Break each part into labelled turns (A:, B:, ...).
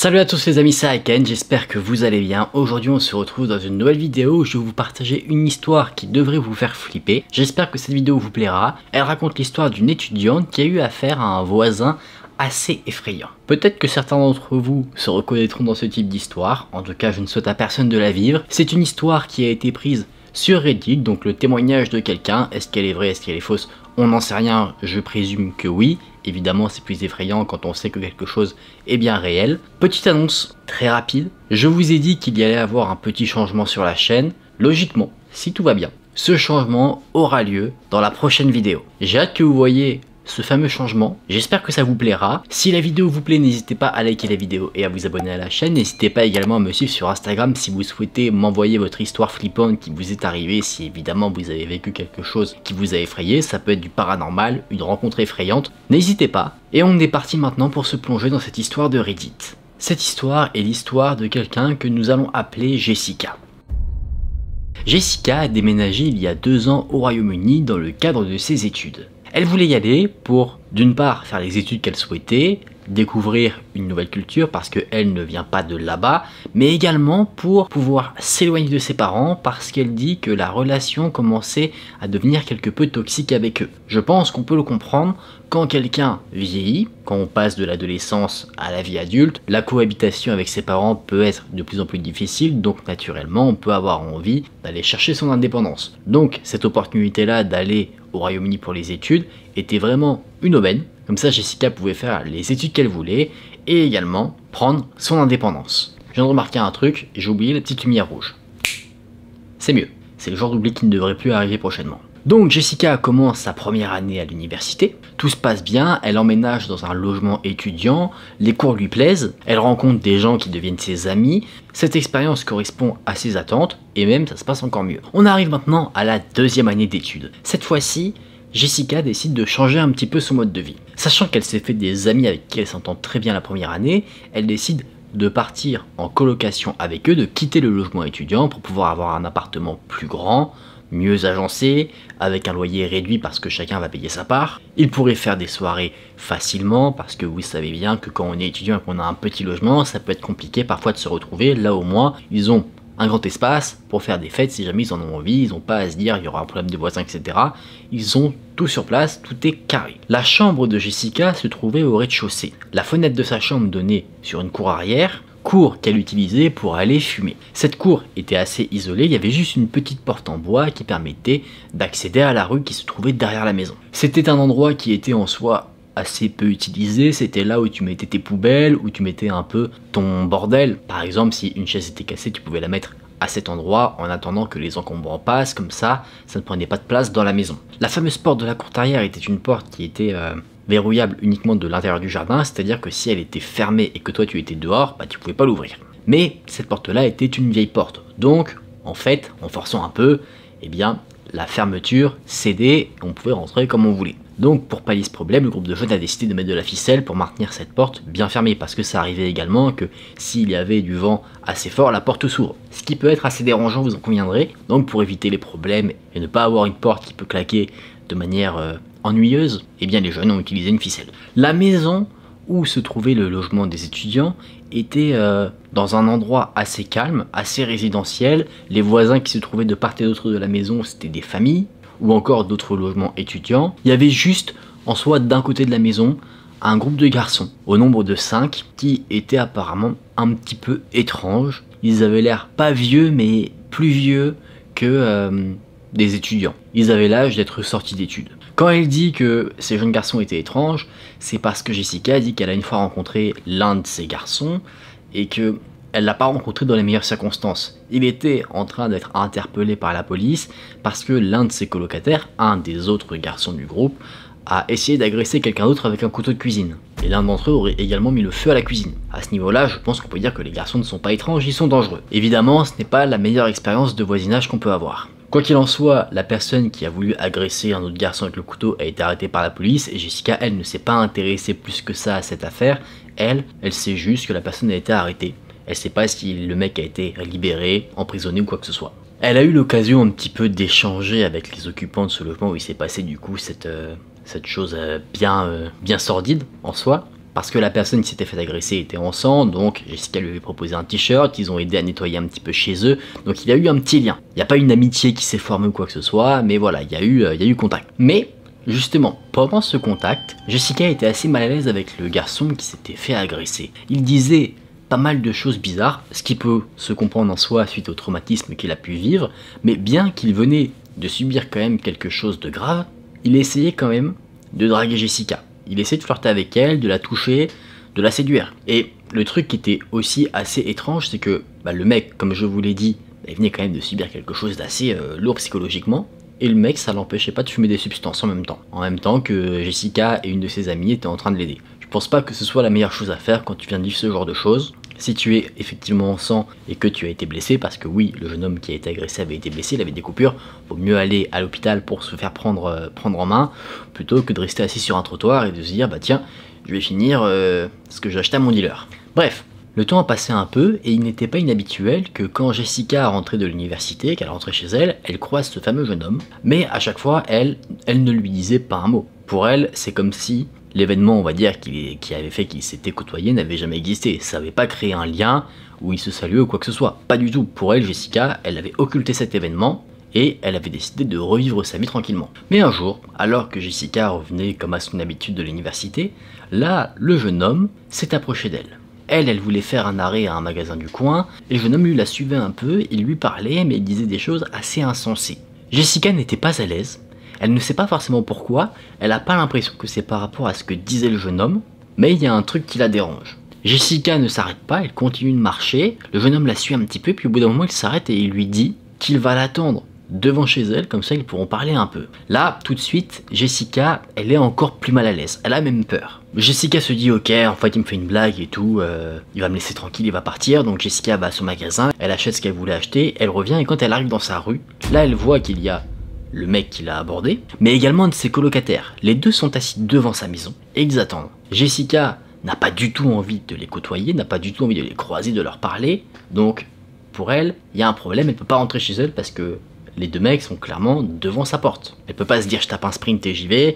A: Salut à tous les amis, c'est Aiken, j'espère que vous allez bien. Aujourd'hui on se retrouve dans une nouvelle vidéo où je vais vous partager une histoire qui devrait vous faire flipper. J'espère que cette vidéo vous plaira. Elle raconte l'histoire d'une étudiante qui a eu affaire à un voisin assez effrayant. Peut-être que certains d'entre vous se reconnaîtront dans ce type d'histoire, en tout cas je ne souhaite à personne de la vivre. C'est une histoire qui a été prise sur Reddit, donc le témoignage de quelqu'un. Est-ce qu'elle est vraie, est-ce qu'elle est fausse? On n'en sait rien, je présume que oui. Évidemment, c'est plus effrayant quand on sait que quelque chose est bien réel. Petite annonce très rapide, je vous ai dit qu'il y allait avoir un petit changement sur la chaîne. Logiquement, si tout va bien, ce changement aura lieu dans la prochaine vidéo. J'ai hâte que vous voyez ce fameux changement, j'espère que ça vous plaira. Si la vidéo vous plaît, n'hésitez pas à liker la vidéo et à vous abonner à la chaîne. N'hésitez pas également à me suivre sur Instagram si vous souhaitez m'envoyer votre histoire flippante qui vous est arrivée, si évidemment vous avez vécu quelque chose qui vous a effrayé. Ça peut être du paranormal, une rencontre effrayante, n'hésitez pas. Et on est parti maintenant pour se plonger dans cette histoire de Reddit. Cette histoire est l'histoire de quelqu'un que nous allons appeler Jessica. Jessica a déménagé il y a 2 ans au Royaume-Uni dans le cadre de ses études. Elle voulait y aller pour, d'une part, faire les études qu'elle souhaitait, découvrir une nouvelle culture parce qu'elle ne vient pas de là-bas, mais également pour pouvoir s'éloigner de ses parents parce qu'elle dit que la relation commençait à devenir quelque peu toxique avec eux. Je pense qu'on peut le comprendre, quand quelqu'un vieillit, quand on passe de l'adolescence à la vie adulte, la cohabitation avec ses parents peut être de plus en plus difficile, donc naturellement on peut avoir envie d'aller chercher son indépendance. Donc cette opportunité-là d'aller au Royaume-Uni pour les études était vraiment une aubaine. Comme ça, Jessica pouvait faire les études qu'elle voulait et également prendre son indépendance. Je viens de remarquer un truc, j'ai oublié la petite lumière rouge. C'est mieux, c'est le genre d'oubli qui ne devrait plus arriver prochainement. Donc Jessica commence sa première année à l'université, tout se passe bien, elle emménage dans un logement étudiant, les cours lui plaisent, elle rencontre des gens qui deviennent ses amis, cette expérience correspond à ses attentes et même ça se passe encore mieux. On arrive maintenant à la 2e année d'études. Cette fois-ci, Jessica décide de changer un petit peu son mode de vie. Sachant qu'elle s'est fait des amis avec qui elle s'entend très bien la première année, elle décide de partir en colocation avec eux, de quitter le logement étudiant pour pouvoir avoir un appartement plus grand, mieux agencé, avec un loyer réduit parce que chacun va payer sa part. Ils pourraient faire des soirées facilement parce que vous savez bien que quand on est étudiant et qu'on a un petit logement, ça peut être compliqué parfois de se retrouver. Là au moins, ils ont un grand espace pour faire des fêtes si jamais ils en ont envie, ils n'ont pas à se dire il y aura un problème de voisins, etc. Ils ont tout sur place, tout est carré. La chambre de Jessica se trouvait au rez-de-chaussée. La fenêtre de sa chambre donnait sur une cour arrière, cour qu'elle utilisait pour aller fumer. Cette cour était assez isolée, il y avait juste une petite porte en bois qui permettait d'accéder à la rue qui se trouvait derrière la maison. C'était un endroit qui était en soi assez peu utilisé, c'était là où tu mettais tes poubelles, où tu mettais un peu ton bordel. Par exemple, si une chaise était cassée, tu pouvais la mettre à cet endroit en attendant que les encombrants passent, comme ça ne prenait pas de place dans la maison. La fameuse porte de la cour arrière était une porte qui était verrouillable uniquement de l'intérieur du jardin, c'est-à-dire que si elle était fermée et que toi tu étais dehors, bah, tu pouvais pas l'ouvrir. Mais cette porte-là était une vieille porte, donc en fait, en forçant un peu, eh bien la fermeture cédait et on pouvait rentrer comme on voulait. Donc pour pallier ce problème, le groupe de jeunes a décidé de mettre de la ficelle pour maintenir cette porte bien fermée, parce que ça arrivait également que s'il y avait du vent assez fort, la porte s'ouvre. Ce qui peut être assez dérangeant, vous en conviendrez. Donc pour éviter les problèmes et ne pas avoir une porte qui peut claquer de manière ennuyeuse, eh bien les jeunes ont utilisé une ficelle. La maison où se trouvait le logement des étudiants était dans un endroit assez calme, assez résidentiel. Les voisins qui se trouvaient de part et d'autre de la maison, c'était des familles ou encore d'autres logements étudiants. Il y avait juste en soi d'un côté de la maison un groupe de garçons au nombre de 5 qui étaient apparemment un petit peu étranges. Ils avaient l'air pas vieux mais plus vieux que des étudiants. Ils avaient l'âge d'être sortis d'études. Quand elle dit que ces jeunes garçons étaient étranges, c'est parce que Jessica dit qu'elle a une fois rencontré l'un de ces garçons et que elle l'a pas rencontré dans les meilleures circonstances. Il était en train d'être interpellé par la police parce que l'un de ses colocataires, un des autres garçons du groupe, a essayé d'agresser quelqu'un d'autre avec un couteau de cuisine. Et l'un d'entre eux aurait également mis le feu à la cuisine. À ce niveau-là, je pense qu'on peut dire que les garçons ne sont pas étranges, ils sont dangereux. Évidemment, ce n'est pas la meilleure expérience de voisinage qu'on peut avoir. Quoi qu'il en soit, la personne qui a voulu agresser un autre garçon avec le couteau a été arrêtée par la police et Jessica, elle, ne s'est pas intéressée plus que ça à cette affaire. Elle sait juste que la personne a été arrêtée. Elle sait pas si le mec a été libéré, emprisonné ou quoi que ce soit. Elle a eu l'occasion un petit peu d'échanger avec les occupants de ce logement où il s'est passé du coup cette chose bien sordide en soi. parce que la personne qui s'était fait agresser était en sang, donc Jessica lui avait proposé un t-shirt, ils ont aidé à nettoyer un petit peu chez eux, donc il y a eu un petit lien. Il n'y a pas une amitié qui s'est formée ou quoi que ce soit, mais voilà, il y a eu contact. Mais justement, pendant ce contact, Jessica était assez mal à l'aise avec le garçon qui s'était fait agresser. Il disait pas mal de choses bizarres, ce qui peut se comprendre en soi suite au traumatisme qu'il a pu vivre, mais bien qu'il venait de subir quand même quelque chose de grave, il essayait quand même de draguer Jessica. Il essayait de flirter avec elle, de la toucher, de la séduire. Et le truc qui était aussi assez étrange, c'est que le mec, comme je vous l'ai dit, il venait quand même de subir quelque chose d'assez lourd psychologiquement, et le mec, ça l'empêchait pas de fumer des substances en même temps que Jessica et une de ses amies étaient en train de l'aider. Je pense pas que ce soit la meilleure chose à faire quand tu viens de vivre ce genre de choses. Si tu es effectivement en sang et que tu as été blessé, parce que oui, le jeune homme qui a été agressé avait été blessé, il avait des coupures, vaut mieux aller à l'hôpital pour se faire prendre en main, plutôt que de rester assis sur un trottoir et de se dire, bah tiens, je vais finir ce que j'ai acheté à mon dealer. Bref, le temps a passé un peu et il n'était pas inhabituel que quand Jessica rentrait de l'université, qu'elle rentrait chez elle, elle croise ce fameux jeune homme, mais à chaque fois, elle ne lui disait pas un mot. Pour elle, c'est comme si l'événement, on va dire, qui avait fait qu'ils s'étaient côtoyés n'avait jamais existé. Ça n'avait pas créé un lien où ils se saluaient ou quoi que ce soit. Pas du tout. Pour elle, Jessica, elle avait occulté cet événement et elle avait décidé de revivre sa vie tranquillement. Mais un jour, alors que Jessica revenait comme à son habitude de l'université, là, le jeune homme s'est approché d'elle. Elle voulait faire un arrêt à un magasin du coin, et le jeune homme lui la suivait un peu, il lui parlait, mais il disait des choses assez insensées. Jessica n'était pas à l'aise. Elle ne sait pas forcément pourquoi, elle n'a pas l'impression que c'est par rapport à ce que disait le jeune homme, mais il y a un truc qui la dérange. Jessica ne s'arrête pas, elle continue de marcher, le jeune homme la suit un petit peu, puis au bout d'un moment il s'arrête et il lui dit qu'il va l'attendre devant chez elle, comme ça ils pourront parler un peu. Là, tout de suite, Jessica, elle est encore plus mal à l'aise, elle a même peur. Jessica se dit ok, en fait il me fait une blague et tout, il va me laisser tranquille, il va partir, donc Jessica va à son magasin, elle achète ce qu'elle voulait acheter, elle revient et quand elle arrive dans sa rue, là elle voit qu'il y a le mec qui l'a abordé, mais également un de ses colocataires. Les deux sont assis devant sa maison et ils attendent. Jessica n'a pas du tout envie de les côtoyer, n'a pas du tout envie de les croiser, de leur parler, donc pour elle, il y a un problème, elle peut pas rentrer chez elle parce que les deux mecs sont clairement devant sa porte. Elle peut pas se dire je tape un sprint et j'y vais,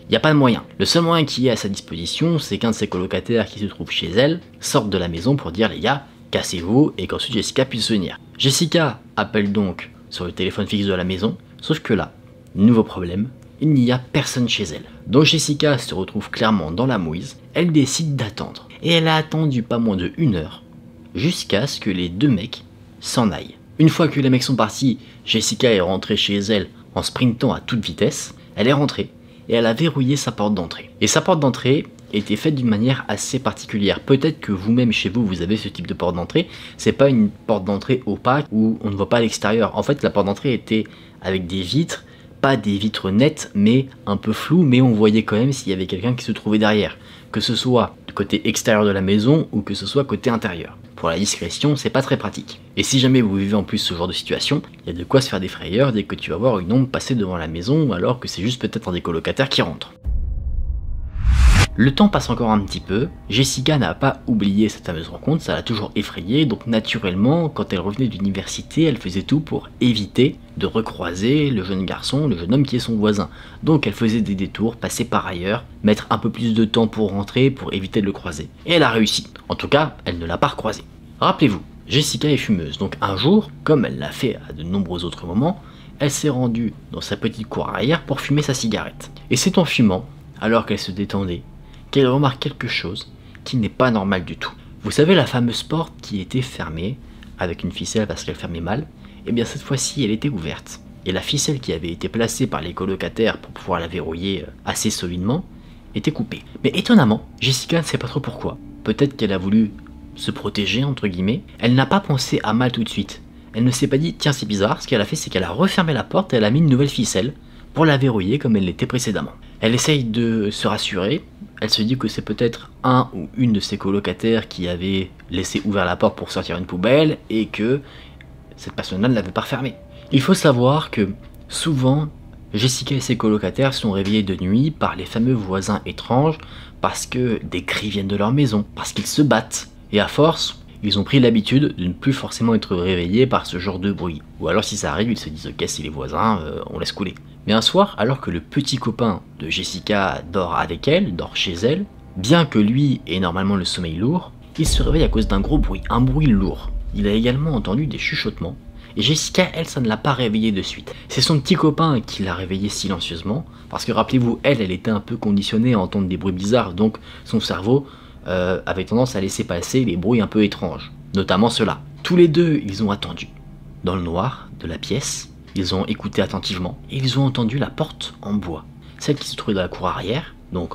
A: il n'y a pas de moyen. Le seul moyen qui est à sa disposition, c'est qu'un de ses colocataires qui se trouve chez elle sorte de la maison pour dire les gars, cassez-vous et qu'ensuite Jessica puisse venir. Jessica appelle donc sur le téléphone fixe de la maison, sauf que là, nouveau problème, il n'y a personne chez elle. Donc Jessica se retrouve clairement dans la mouise, elle décide d'attendre. Et elle a attendu pas moins de 1 heure, jusqu'à ce que les deux mecs s'en aillent. Une fois que les mecs sont partis, Jessica est rentrée chez elle en sprintant à toute vitesse, elle est rentrée et elle a verrouillé sa porte d'entrée. Et sa porte d'entrée était faite d'une manière assez particulière. Peut-être que vous-même chez vous, vous avez ce type de porte d'entrée. C'est pas une porte d'entrée opaque où on ne voit pas l'extérieur. En fait, la porte d'entrée était avec des vitres, pas des vitres nettes, mais un peu floues, mais on voyait quand même s'il y avait quelqu'un qui se trouvait derrière. Que ce soit du côté extérieur de la maison ou que ce soit côté intérieur. Pour la discrétion, c'est pas très pratique. Et si jamais vous vivez en plus ce genre de situation, il y a de quoi se faire des frayeurs dès que tu vas voir une ombre passer devant la maison alors que c'est juste peut-être un des colocataires qui rentre. Le temps passe encore un petit peu, Jessica n'a pas oublié cette fameuse rencontre, ça l'a toujours effrayée, donc naturellement, quand elle revenait de l'université, elle faisait tout pour éviter de recroiser le jeune garçon, le jeune homme qui est son voisin. Donc elle faisait des détours, passer par ailleurs, mettre un peu plus de temps pour rentrer, pour éviter de le croiser. Et elle a réussi, en tout cas, elle ne l'a pas recroisé. Rappelez-vous, Jessica est fumeuse, donc un jour, comme elle l'a fait à de nombreux autres moments, elle s'est rendue dans sa petite cour arrière pour fumer sa cigarette. Et c'est en fumant, alors qu'elle se détendait, qu'elle remarque quelque chose qui n'est pas normal du tout. Vous savez la fameuse porte qui était fermée, avec une ficelle parce qu'elle fermait mal, et bien cette fois-ci elle était ouverte. Et la ficelle qui avait été placée par les colocataires pour pouvoir la verrouiller assez solidement, était coupée. Mais étonnamment, Jessica ne sait pas trop pourquoi. Peut-être qu'elle a voulu se protéger entre guillemets, elle n'a pas pensé à mal tout de suite. Elle ne s'est pas dit tiens c'est bizarre, ce qu'elle a fait c'est qu'elle a refermé la porte et elle a mis une nouvelle ficelle pour la verrouiller comme elle l'était précédemment. Elle essaye de se rassurer, elle se dit que c'est peut-être un ou une de ses colocataires qui avait laissé ouvert la porte pour sortir une poubelle et que cette personne-là ne l'avait pas refermée. Il faut savoir que souvent, Jessica et ses colocataires sont réveillés de nuit par les fameux voisins étranges parce que des cris viennent de leur maison, parce qu'ils se battent. Et à force, ils ont pris l'habitude de ne plus forcément être réveillés par ce genre de bruit. Ou alors si ça arrive, ils se disent ok c'est les voisins, on laisse couler. Mais un soir, alors que le petit copain de Jessica dort avec elle, dort chez elle, Bien que lui ait normalement le sommeil lourd, il se réveille à cause d'un gros bruit, un bruit lourd. Il a également entendu des chuchotements. Et Jessica, elle, ça ne l'a pas réveillée de suite. C'est son petit copain qui l'a réveillée silencieusement, parce que rappelez-vous, elle était un peu conditionnée à entendre des bruits bizarres, donc son cerveau avait tendance à laisser passer les bruits un peu étranges, notamment ceux-là. Tous les deux, ils ont attendu. Dans le noir de la pièce, ils ont écouté attentivement, et ils ont entendu la porte en bois, celle qui se trouvait dans la cour arrière, donc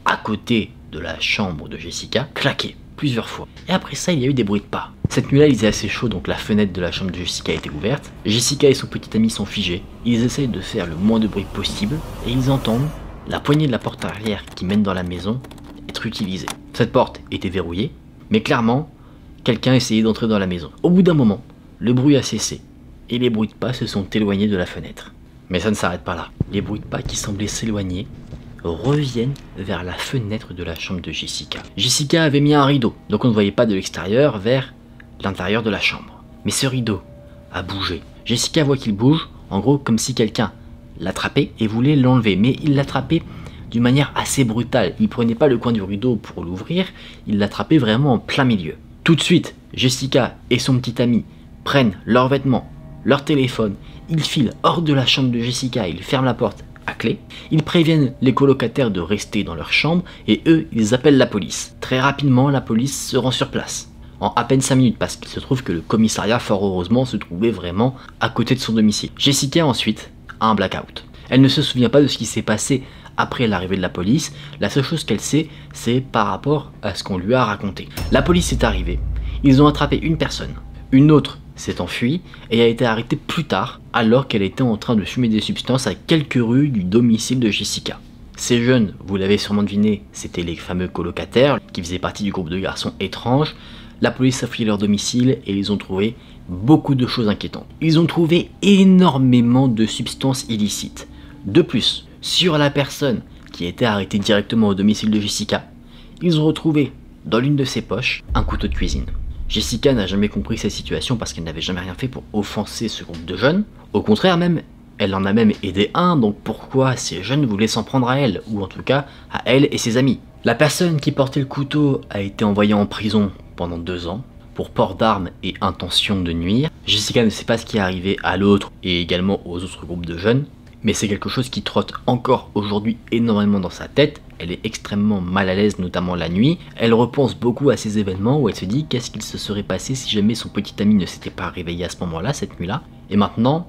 A: à côté de la chambre de Jessica, claquer plusieurs fois. Et après ça, il y a eu des bruits de pas. Cette nuit-là, il faisait assez chaud, donc la fenêtre de la chambre de Jessica était ouverte. Jessica et son petit ami sont figés. Ils essayent de faire le moins de bruit possible, et ils entendent la poignée de la porte arrière qui mène dans la maison être utilisée. Cette porte était verrouillée, mais clairement, quelqu'un essayait d'entrer dans la maison. Au bout d'un moment, le bruit a cessé, et les bruits de pas se sont éloignés de la fenêtre. Mais ça ne s'arrête pas là. Les bruits de pas qui semblaient s'éloigner reviennent vers la fenêtre de la chambre de Jessica. Jessica avait mis un rideau, donc on ne voyait pas de l'extérieur vers l'intérieur de la chambre. Mais ce rideau a bougé. Jessica voit qu'il bouge, en gros comme si quelqu'un l'attrapait et voulait l'enlever, mais il l'attrapait d'une manière assez brutale. Il prenait pas le coin du rideau pour l'ouvrir, il l'attrapait vraiment en plein milieu. Tout de suite, Jessica et son petit ami prennent leurs vêtements, leur téléphone, ils filent hors de la chambre de Jessica, ils ferment la porte à clé, ils préviennent les colocataires de rester dans leur chambre et eux, ils appellent la police. Très rapidement, la police se rend sur place, en à peine 5 minutes, parce qu'il se trouve que le commissariat, fort heureusement, se trouvait vraiment à côté de son domicile. Jessica ensuite a un blackout. Elle ne se souvient pas de ce qui s'est passé après l'arrivée de la police, la seule chose qu'elle sait, c'est par rapport à ce qu'on lui a raconté. La police est arrivée, ils ont attrapé une personne, une autre s'est enfuie et a été arrêtée plus tard alors qu'elle était en train de fumer des substances à quelques rues du domicile de Jessica. Ces jeunes, vous l'avez sûrement deviné, c'étaient les fameux colocataires qui faisaient partie du groupe de garçons étranges. La police a fouillé leur domicile et ils ont trouvé beaucoup de choses inquiétantes. Ils ont trouvé énormément de substances illicites. De plus, sur la personne qui a été arrêtée directement au domicile de Jessica, ils ont retrouvé dans l'une de ses poches un couteau de cuisine. Jessica n'a jamais compris cette situation parce qu'elle n'avait jamais rien fait pour offenser ce groupe de jeunes. Au contraire même, elle en a même aidé un, donc pourquoi ces jeunes voulaient s'en prendre à elle, ou en tout cas à elle et ses amis. La personne qui portait le couteau a été envoyée en prison pendant 2 ans pour port d'armes et intention de nuire. Jessica ne sait pas ce qui est arrivé à l'autre et également aux autres groupes de jeunes, mais c'est quelque chose qui trotte encore aujourd'hui énormément dans sa tête. Elle est extrêmement mal à l'aise, notamment la nuit. Elle repense beaucoup à ces événements où elle se dit qu'est-ce qu'il se serait passé si jamais son petit ami ne s'était pas réveillé à ce moment-là, cette nuit-là. Et maintenant,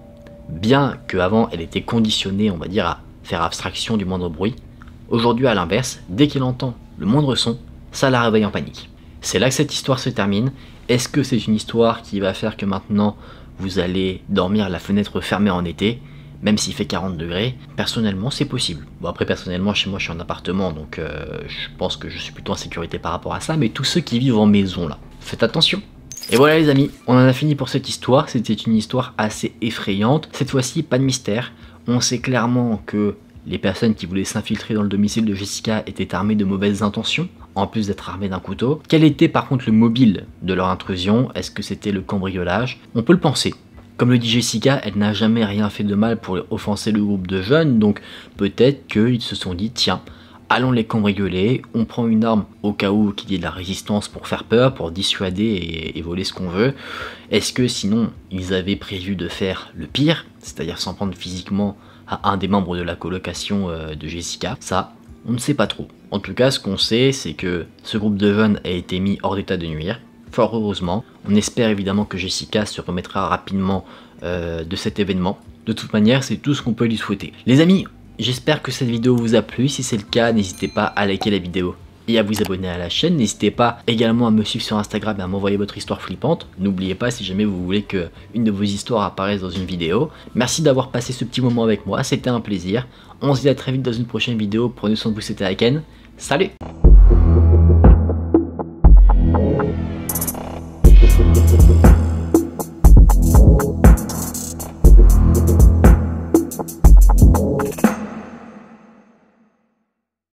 A: bien qu'avant elle était conditionnée, on va dire, à faire abstraction du moindre bruit, aujourd'hui à l'inverse, dès qu'elle entend le moindre son, ça la réveille en panique. C'est là que cette histoire se termine. Est-ce que c'est une histoire qui va faire que maintenant vous allez dormir la fenêtre fermée en été ? Même s'il fait 40 degrés, personnellement c'est possible. Bon après personnellement chez moi je suis en appartement donc je pense que je suis plutôt en sécurité par rapport à ça, mais tous ceux qui vivent en maison là, faites attention. Et voilà les amis, on en a fini pour cette histoire, c'était une histoire assez effrayante. Cette fois-ci pas de mystère, on sait clairement que les personnes qui voulaient s'infiltrer dans le domicile de Jessica étaient armées de mauvaises intentions, en plus d'être armées d'un couteau. Quel était par contre le mobile de leur intrusion? Est-ce que c'était le cambriolage? On peut le penser. Comme le dit Jessica, elle n'a jamais rien fait de mal pour offenser le groupe de jeunes, donc peut-être qu'ils se sont dit tiens, allons les cambrioler, on prend une arme au cas où qu'il y ait de la résistance pour faire peur, pour dissuader et voler ce qu'on veut. Est-ce que sinon ils avaient prévu de faire le pire, c'est-à-dire s'en prendre physiquement à un des membres de la colocation de Jessica? Ça, on ne sait pas trop. En tout cas, ce qu'on sait, c'est que ce groupe de jeunes a été mis hors d'état de nuire. Fort heureusement, on espère évidemment que Jessica se remettra rapidement de cet événement. De toute manière, c'est tout ce qu'on peut lui souhaiter. Les amis, j'espère que cette vidéo vous a plu. Si c'est le cas, n'hésitez pas à liker la vidéo et à vous abonner à la chaîne. N'hésitez pas également à me suivre sur Instagram et à m'envoyer votre histoire flippante. N'oubliez pas si jamais vous voulez que une de vos histoires apparaisse dans une vidéo. Merci d'avoir passé ce petit moment avec moi, c'était un plaisir. On se dit à très vite dans une prochaine vidéo. Prenez soin de vous, c'était Aiken. Salut!